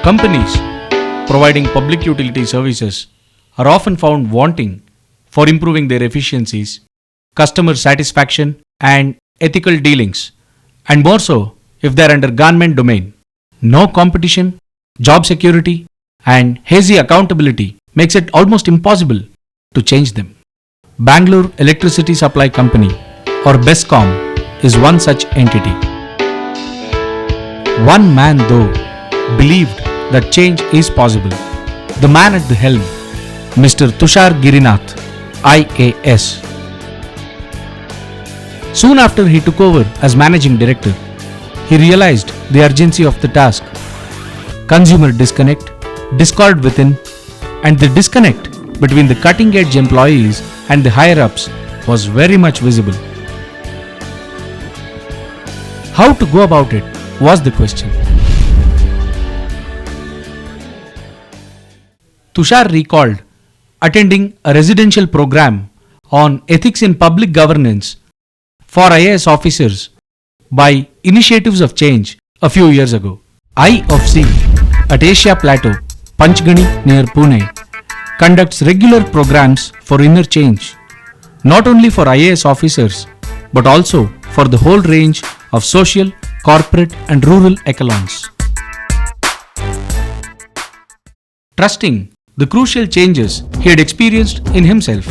Companies providing public utility services are often found wanting for improving their efficiencies, customer satisfaction, and ethical dealings, and more so if they are under government domain. No competition, job security, and hazy accountability makes it almost impossible to change them. Bangalore Electricity Supply Company, or BESCOM, is one such entity. One man, though, believed that change is possible. The man at the helm, Mr. Tushar Girinath, IAS. Soon after he took over as managing director, he realized the urgency of the task. Consumer disconnect, discord within, and the disconnect between the cutting-edge employees and the higher-ups was very much visible. How to go about it was the question. Tushar recalled attending a residential program on ethics in public governance for IAS officers by Initiatives of Change a few years ago. I of C at Asia Plateau, Panchgani near Pune, conducts regular programs for inner change, not only for IAS officers but also for the whole range of social, corporate and rural echelons. Trusting the crucial changes he had experienced in himself,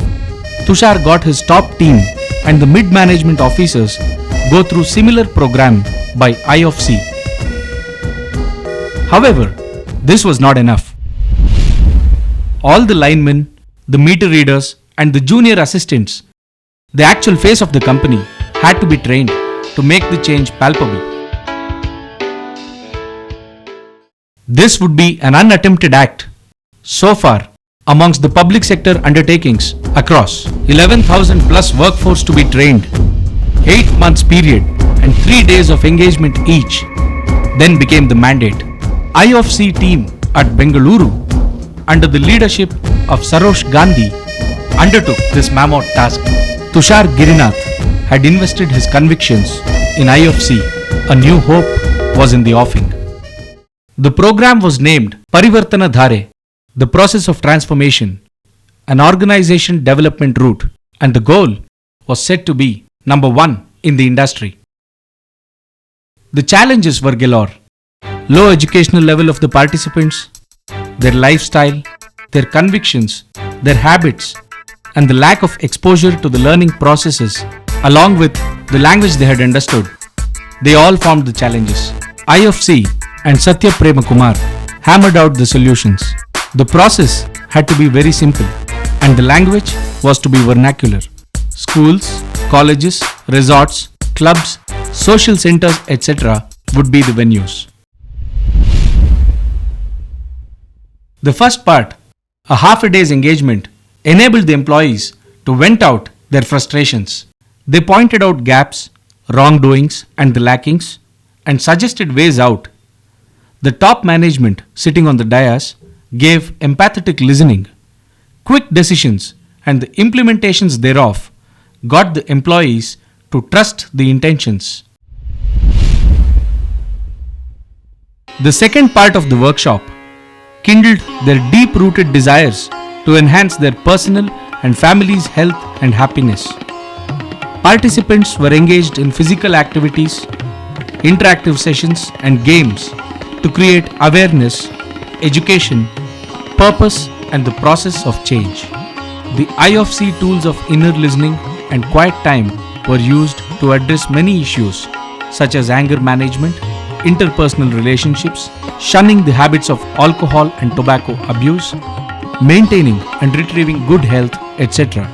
Tushar got his top team and the mid-management officers go through similar program by I of C. However, this was not enough. All the linemen, the meter readers and the junior assistants, the actual face of the company, had to be trained to make the change palpable. This would be an unattempted act so far amongst the public sector undertakings across 11,000 plus workforce to be trained, 8 months period and 3 days of engagement each, then became the mandate. I of C team at Bengaluru, under the leadership of Sarosh Gandhi, undertook this mammoth task. Tushar Girinath had invested his convictions in I of C. A new hope was in the offing. The program was named Parivartan Dhare, the process of transformation, an organization development route, and the goal was set to be number 1 in the industry. The challenges were galore. Low educational level of the participants, their lifestyle, their convictions, their habits, and the lack of exposure to the learning processes, along with the language they had understood. They all formed the challenges. I of C and Satya Prema Kumar hammered out the solutions. The process had to be very simple, and the language was to be vernacular. Schools, colleges, resorts, clubs, social centers, etc. would be the venues. The first part, a half a day's engagement, enabled the employees to vent out their frustrations. They pointed out gaps, wrongdoings and the lackings and suggested ways out. The top management sitting on the dais gave empathetic listening. Quick decisions and the implementations thereof got the employees to trust the intentions. The second part of the workshop kindled their deep-rooted desires to enhance their personal and family's health and happiness. Participants were engaged in physical activities, interactive sessions and games to create awareness, education, purpose and the process of change. The I of C tools of inner listening and quiet time were used to address many issues such as anger management, interpersonal relationships, shunning the habits of alcohol and tobacco abuse, maintaining and retrieving good health, etc.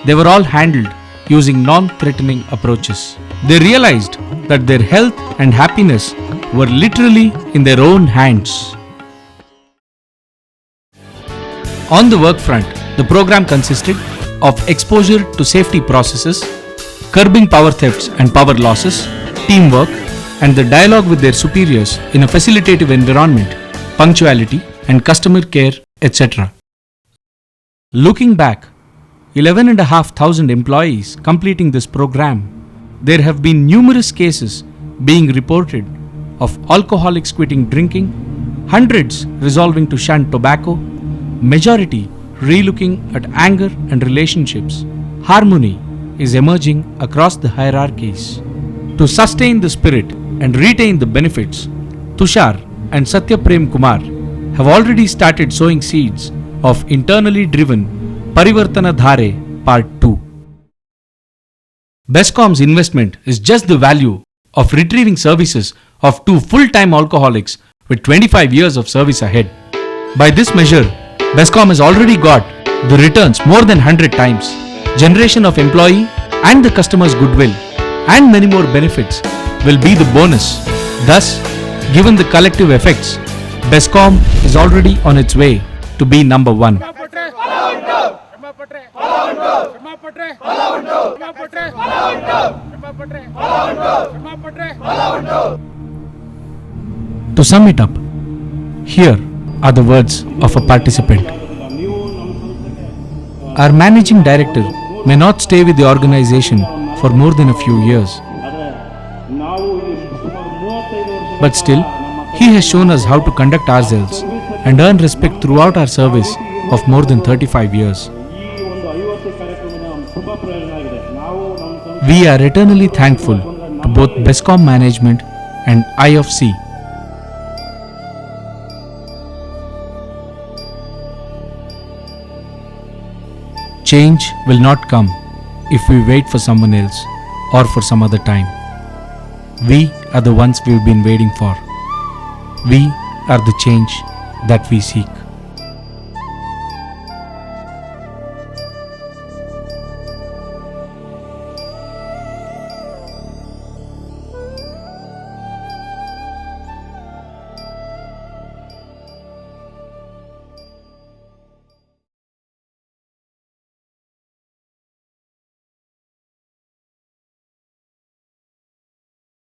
They were all handled using non-threatening approaches. They realized that their health and happiness were literally in their own hands. On the work front, the program consisted of exposure to safety processes, curbing power thefts and power losses, teamwork, and the dialogue with their superiors in a facilitative environment, punctuality and customer care, etc. Looking back, 11,500 employees completing this program, there have been numerous cases being reported of alcoholics quitting drinking, hundreds resolving to shun tobacco, majority relooking at anger and relationships. Harmony is emerging across the hierarchies. To sustain the spirit and retain the benefits, Tushar and Satya Prem Kumar have already started sowing seeds of internally driven Parivartana Dhare Part 2. BESCOM's investment is just the value of retrieving services of two full-time alcoholics with 25 years of service ahead. By this measure, BESCOM has already got the returns more than 100 times, generation of employee and the customer's goodwill, and many more benefits will be the bonus. Thus, given the collective effects, BESCOM is already on its way to be number one. To sum it up, here are the words of a participant. Our managing director may not stay with the organization for more than a few years, but still, he has shown us how to conduct ourselves and earn respect throughout our service of more than 35 years. We are eternally thankful to both BESCOM management and IFC. Change will not come if we wait for someone else or for some other time. We are the ones we've been waiting for. We are the change that we seek.